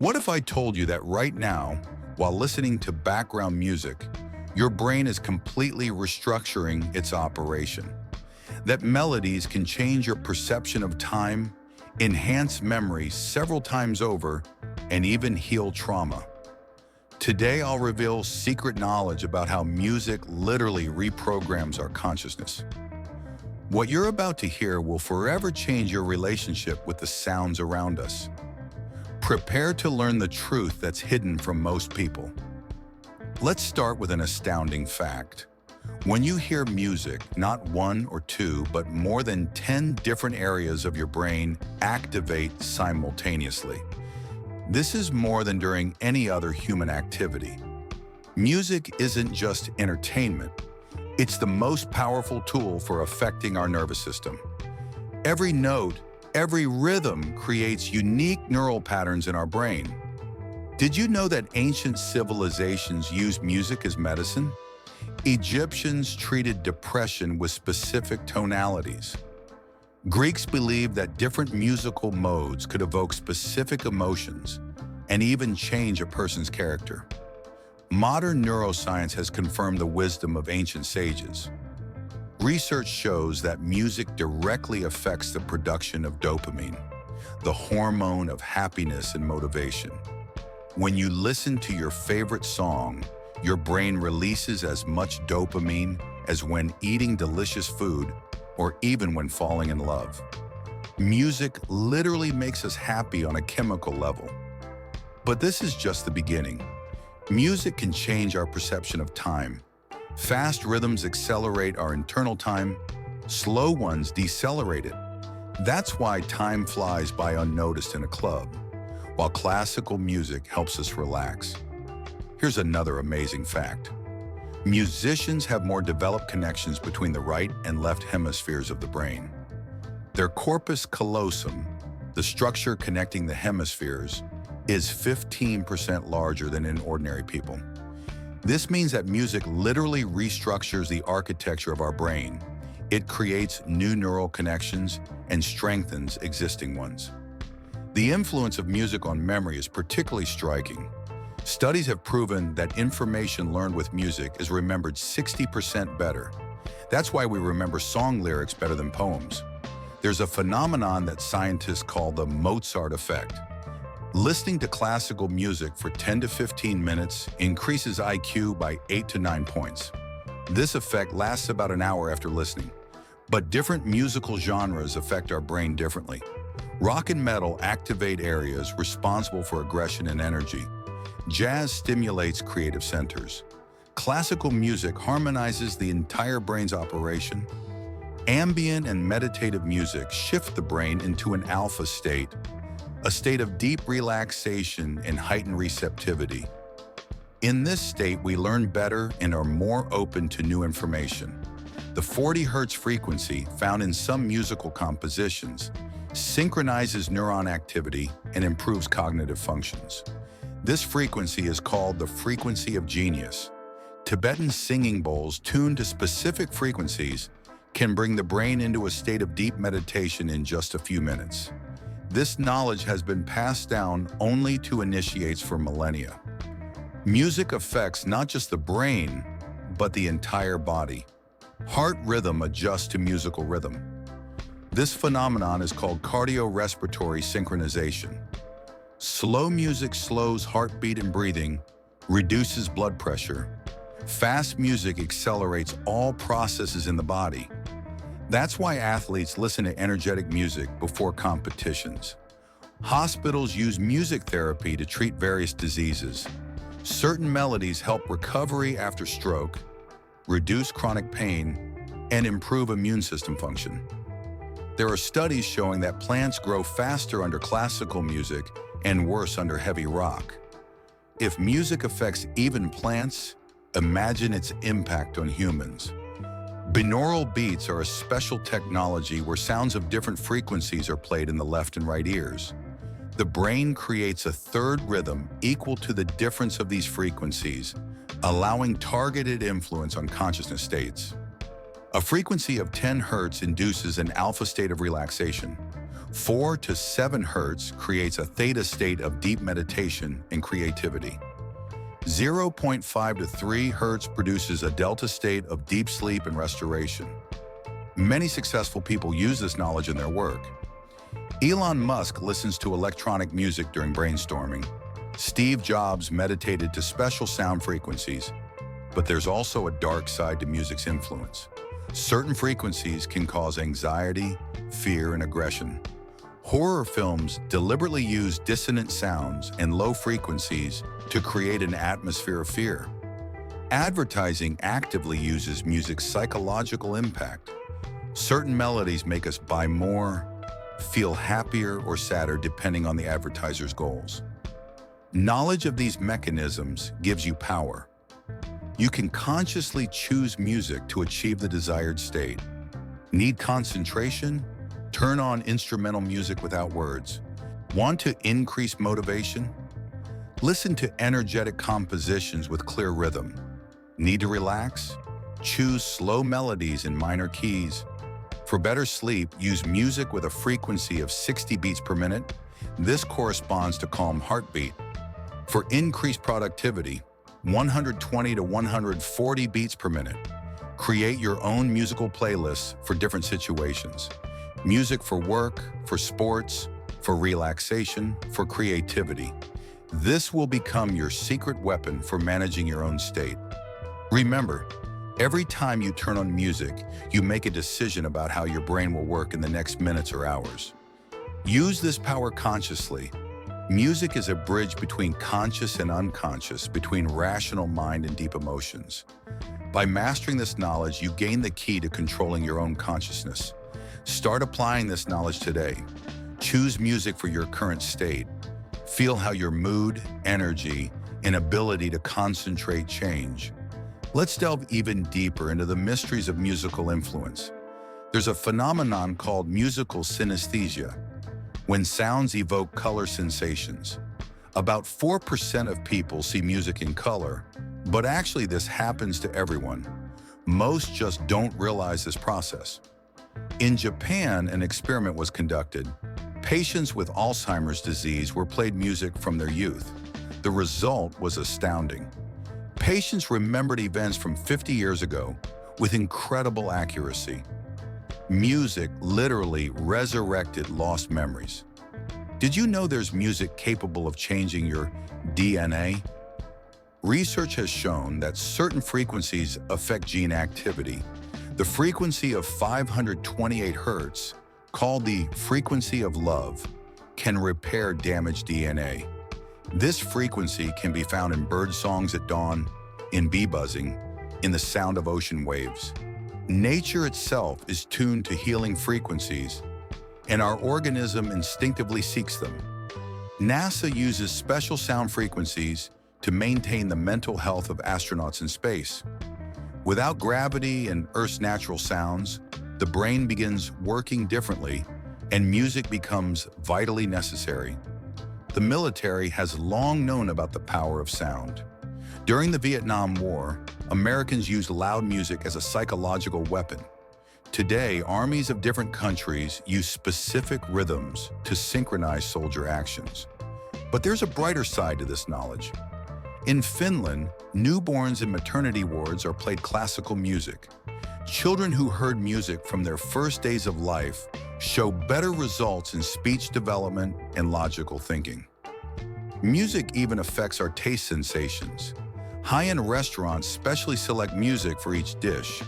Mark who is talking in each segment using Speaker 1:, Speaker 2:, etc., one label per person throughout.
Speaker 1: What if I told you that right now, while listening to background music, your brain is completely restructuring its operation? That melodies can change your perception of time, enhance memory several times over, and even heal trauma. Today, I'll reveal secret knowledge about how music literally reprograms our consciousness. What you're about to hear will forever change your relationship with the sounds around us. Prepare to learn the truth that's hidden from most people. Let's start with an astounding fact. When you hear music, not one or two, but more than 10 different areas of your brain activate simultaneously. This is more than during any other human activity. Music isn't just entertainment. It's the most powerful tool for affecting our nervous system. Every note, every rhythm creates unique neural patterns in our brain. Did you know that ancient civilizations used music as medicine? Egyptians treated depression with specific tonalities. Greeks believed that different musical modes could evoke specific emotions and even change a person's character. Modern neuroscience has confirmed the wisdom of ancient sages. Research shows that music directly affects the production of dopamine, the hormone of happiness and motivation. When you listen to your favorite song, your brain releases as much dopamine as when eating delicious food or even when falling in love. Music literally makes us happy on a chemical level. But this is just the beginning. Music can change our perception of time. Fast rhythms accelerate our internal time, slow ones decelerate it. That's why time flies by unnoticed in a club, while classical music helps us relax. Here's another amazing fact. Musicians have more developed connections between the right and left hemispheres of the brain. Their corpus callosum, the structure connecting the hemispheres, is 15% larger than in ordinary people. This means that music literally restructures the architecture of our brain. It creates new neural connections and strengthens existing ones. The influence of music on memory is particularly striking. Studies have proven that information learned with music is remembered 60% better. That's why we remember song lyrics better than poems. There's a phenomenon that scientists call the Mozart Effect. Listening to classical music for 10 to 15 minutes increases IQ by 8 to 9 points. This effect lasts about an hour after listening. But different musical genres affect our brain differently. Rock and metal activate areas responsible for aggression and energy. Jazz stimulates creative centers. Classical music harmonizes the entire brain's operation. Ambient and meditative music shift the brain into an alpha state, a state of deep relaxation and heightened receptivity. In this state, we learn better and are more open to new information. The 40 Hz frequency, found in some musical compositions, synchronizes neuron activity and improves cognitive functions. This frequency is called the frequency of genius. Tibetan singing bowls tuned to specific frequencies can bring the brain into a state of deep meditation in just a few minutes. This knowledge has been passed down only to initiates for millennia. Music affects not just the brain, but the entire body. Heart rhythm adjusts to musical rhythm. This phenomenon is called cardiorespiratory synchronization. Slow music slows heartbeat and breathing, reduces blood pressure. Fast music accelerates all processes in the body. That's why athletes listen to energetic music before competitions. Hospitals use music therapy to treat various diseases. Certain melodies help recovery after stroke, reduce chronic pain, and improve immune system function. There are studies showing that plants grow faster under classical music and worse under heavy rock. If music affects even plants, imagine its impact on humans. Binaural beats are a special technology where sounds of different frequencies are played in the left and right ears. The brain creates a third rhythm equal to the difference of these frequencies, allowing targeted influence on consciousness states. A frequency of 10 Hz induces an alpha state of relaxation, 4 to 7 hertz creates a theta state of deep meditation and creativity. 0.5 to 3 hertz produces a delta state of deep sleep and restoration. Many successful people use this knowledge in their work. Elon Musk listens to electronic music during brainstorming. Steve Jobs meditated to special sound frequencies. But there's also a dark side to music's influence. Certain frequencies can cause anxiety, fear, and aggression. Horror films deliberately use dissonant sounds and low frequencies to create an atmosphere of fear. Advertising actively uses music's psychological impact. Certain melodies make us buy more, feel happier or sadder depending on the advertiser's goals. Knowledge of these mechanisms gives you power. You can consciously choose music to achieve the desired state. Need concentration? Turn on instrumental music without words. Want to increase motivation? Listen to energetic compositions with clear rhythm. Need to relax? Choose slow melodies in minor keys. For better sleep, use music with a frequency of 60 beats per minute. This corresponds to calm heartbeat. For increased productivity, 120 to 140 beats per minute. Create your own musical playlists for different situations. Music for work, for sports, for relaxation, for creativity. This will become your secret weapon for managing your own state. Remember, every time you turn on music, you make a decision about how your brain will work in the next minutes or hours. Use this power consciously. Music is a bridge between conscious and unconscious, between rational mind and deep emotions. By mastering this knowledge, you gain the key to controlling your own consciousness. Start applying this knowledge today. Choose music for your current state. Feel how your mood, energy, and ability to concentrate change. Let's delve even deeper into the mysteries of musical influence. There's a phenomenon called musical synesthesia, when sounds evoke color sensations. About 4% of people see music in color, but actually this happens to everyone. Most just don't realize this process. In Japan, an experiment was conducted. Patients with Alzheimer's disease were played music from their youth. The result was astounding. Patients remembered events from 50 years ago with incredible accuracy. Music literally resurrected lost memories. Did you know there's music capable of changing your DNA? Research has shown that certain frequencies affect gene activity. The frequency of 528 hertz, called the frequency of love, can repair damaged DNA. This frequency can be found in bird songs at dawn, in bee buzzing, in the sound of ocean waves. Nature itself is tuned to healing frequencies, and our organism instinctively seeks them. NASA uses special sound frequencies to maintain the mental health of astronauts in space. Without gravity and Earth's natural sounds, the brain begins working differently, and music becomes vitally necessary. The military has long known about the power of sound. During the Vietnam War, Americans used loud music as a psychological weapon. Today, armies of different countries use specific rhythms to synchronize soldier actions. But there's a brighter side to this knowledge. In Finland, newborns in maternity wards are played classical music. Children who heard music from their first days of life show better results in speech development and logical thinking. Music even affects our taste sensations. High-end restaurants specially select music for each dish.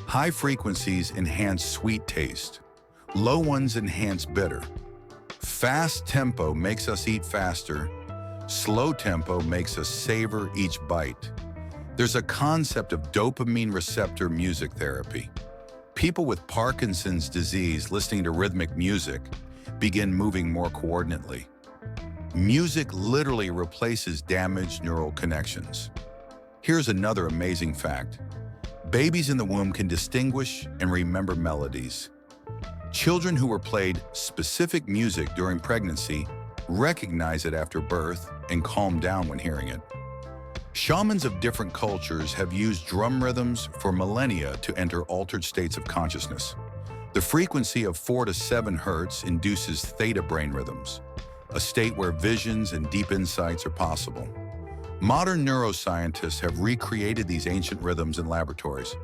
Speaker 1: High frequencies enhance sweet taste. Low ones enhance bitter. Fast tempo makes us eat faster. Slow tempo makes us savor each bite. There's a concept of dopamine receptor music therapy. People with Parkinson's disease listening to rhythmic music begin moving more coordinately. Music literally replaces damaged neural connections. Here's another amazing fact. Babies in the womb can distinguish and remember melodies. Children who were played specific music during pregnancy recognize it after birth and calm down when hearing it. Shamans of different cultures have used drum rhythms for millennia to enter altered states of consciousness. The frequency of 4 to 7 hertz induces theta brain rhythms, a state where visions and deep insights are possible. Modern neuroscientists have recreated these ancient rhythms in laboratories.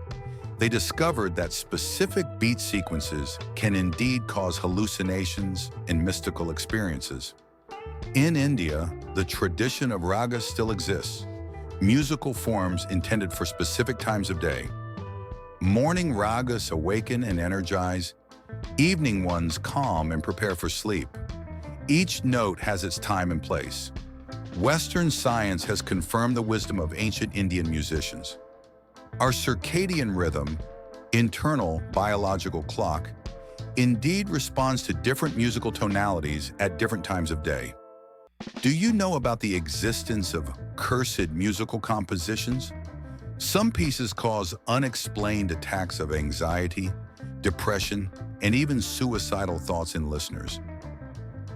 Speaker 1: They discovered that specific beat sequences can indeed cause hallucinations and mystical experiences. In India, the tradition of ragas still exists, musical forms intended for specific times of day. Morning ragas awaken and energize, evening ones calm and prepare for sleep. Each note has its time and place. Western science has confirmed the wisdom of ancient Indian musicians. Our circadian rhythm, internal biological clock, indeed responds to different musical tonalities at different times of day. Do you know about the existence of cursed musical compositions? Some pieces cause unexplained attacks of anxiety, depression, and even suicidal thoughts in listeners.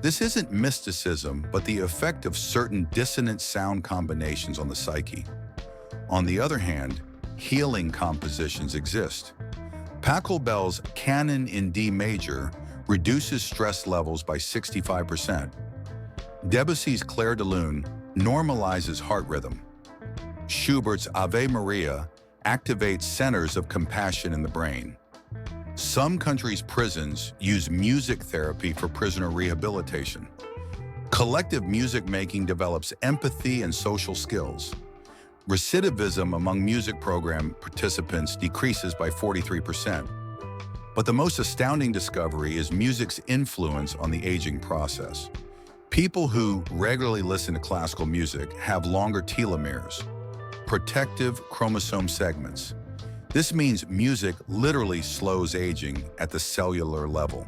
Speaker 1: This isn't mysticism, but the effect of certain dissonant sound combinations on the psyche. On the other hand, healing compositions exist. Pachelbel's Canon in D major reduces stress levels by 65%. Debussy's Clair de Lune normalizes heart rhythm. Schubert's Ave Maria activates centers of compassion in the brain. Some countries' prisons use music therapy for prisoner rehabilitation. Collective music making develops empathy and social skills. Recidivism among music program participants decreases by 43%. But the most astounding discovery is music's influence on the aging process. People who regularly listen to classical music have longer telomeres, protective chromosome segments. This means music literally slows aging at the cellular level.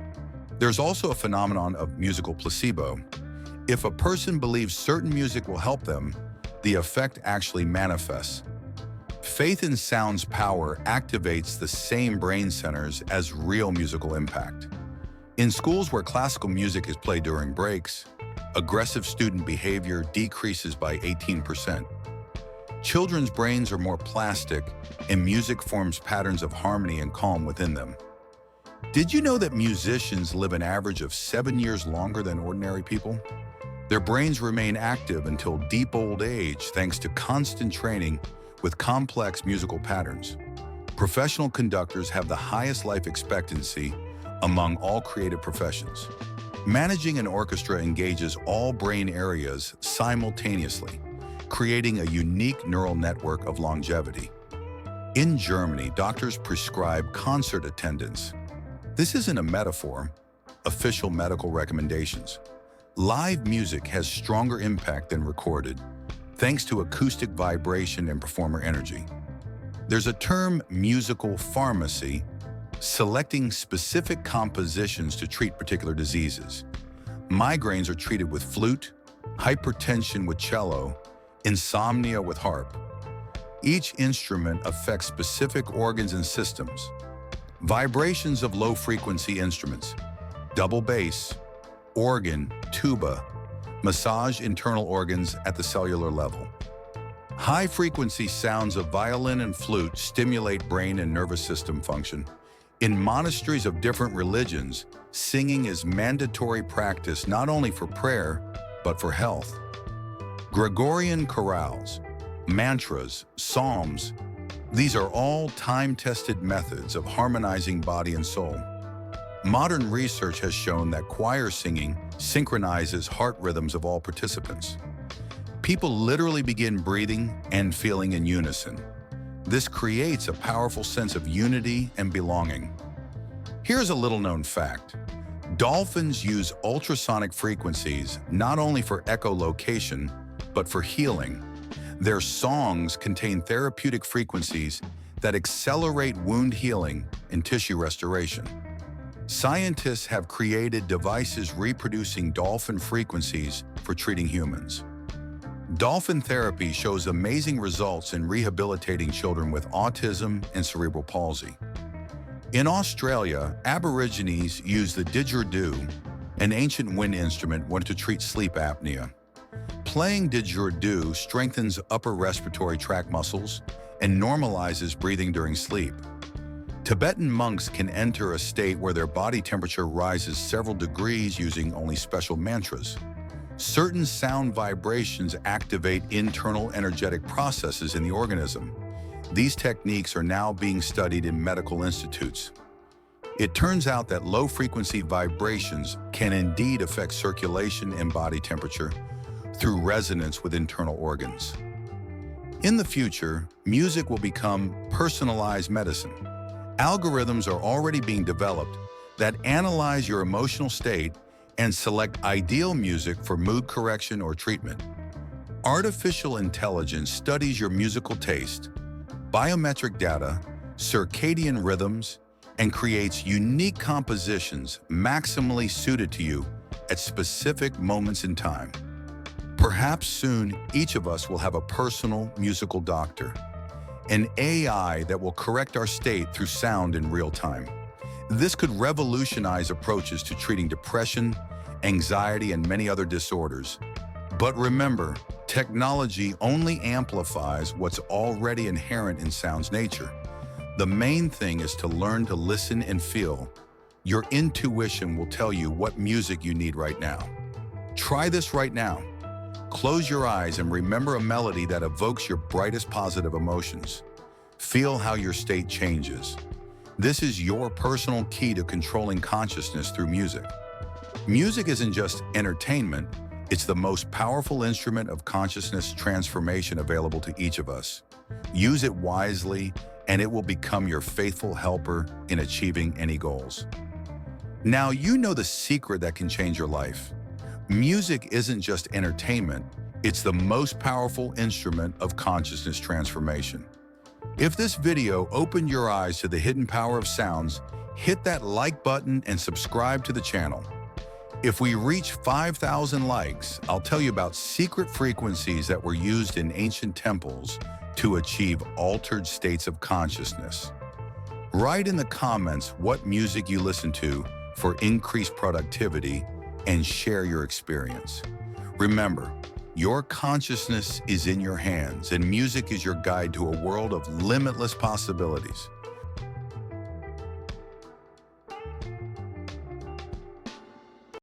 Speaker 1: There's also a phenomenon of musical placebo. If a person believes certain music will help them, the effect actually manifests. Faith in sound's power activates the same brain centers as real musical impact. In schools where classical music is played during breaks, aggressive student behavior decreases by 18%. Children's brains are more plastic, and music forms patterns of harmony and calm within them. Did you know that musicians live an average of 7 years longer than ordinary people? Their brains remain active until deep old age thanks to constant training with complex musical patterns. Professional conductors have the highest life expectancy among all creative professions. Managing an orchestra engages all brain areas simultaneously, creating a unique neural network of longevity. In Germany, doctors prescribe concert attendance. This isn't a metaphor, official medical recommendations. Live music has stronger impact than recorded, thanks to acoustic vibration and performer energy. There's a term, musical pharmacy, selecting specific compositions to treat particular diseases. Migraines are treated with flute, hypertension with cello, insomnia with harp. Each instrument affects specific organs and systems. Vibrations of low-frequency instruments, double bass, organ, tuba, massage internal organs at the cellular level. High-frequency sounds of violin and flute stimulate brain and nervous system function. In monasteries of different religions, singing is mandatory practice not only for prayer, but for health. Gregorian chorales, mantras, psalms, these are all time-tested methods of harmonizing body and soul. Modern research has shown that choir singing synchronizes heart rhythms of all participants. People literally begin breathing and feeling in unison. This creates a powerful sense of unity and belonging. Here's a little-known fact. Dolphins use ultrasonic frequencies not only for echolocation, but for healing. Their songs contain therapeutic frequencies that accelerate wound healing and tissue restoration. Scientists have created devices reproducing dolphin frequencies for treating humans. Dolphin therapy shows amazing results in rehabilitating children with autism and cerebral palsy. In Australia, Aborigines use the didgeridoo, an ancient wind instrument, to treat sleep apnea. Playing didgeridoo strengthens upper respiratory tract muscles and normalizes breathing during sleep. Tibetan monks can enter a state where their body temperature rises several degrees using only special mantras. Certain sound vibrations activate internal energetic processes in the organism. These techniques are now being studied in medical institutes. It turns out that low-frequency vibrations can indeed affect circulation and body temperature through resonance with internal organs. In the future, music will become personalized medicine. Algorithms are already being developed that analyze your emotional state and select ideal music for mood correction or treatment. Artificial intelligence studies your musical taste, biometric data, circadian rhythms, and creates unique compositions maximally suited to you at specific moments in time. Perhaps soon, each of us will have a personal musical doctor, an AI that will correct our state through sound in real time. This could revolutionize approaches to treating depression, anxiety, and many other disorders. But remember, technology only amplifies what's already inherent in sound's nature. The main thing is to learn to listen and feel. Your intuition will tell you what music you need right now. Try this right now. Close your eyes and remember a melody that evokes your brightest positive emotions. Feel how your state changes. This is your personal key to controlling consciousness through music. Music isn't just entertainment, it's the most powerful instrument of consciousness transformation available to each of us. Use it wisely, and it will become your faithful helper in achieving any goals. Now you know the secret that can change your life. Music isn't just entertainment, it's the most powerful instrument of consciousness transformation. If this video opened your eyes to the hidden power of sounds, hit that like button and subscribe to the channel. If we reach 5,000 likes, I'll tell you about secret frequencies that were used in ancient temples to achieve altered states of consciousness. Write in the comments what music you listen to for increased productivity and share your experience. Remember, your consciousness is in your hands, and music is your guide to a world of limitless possibilities.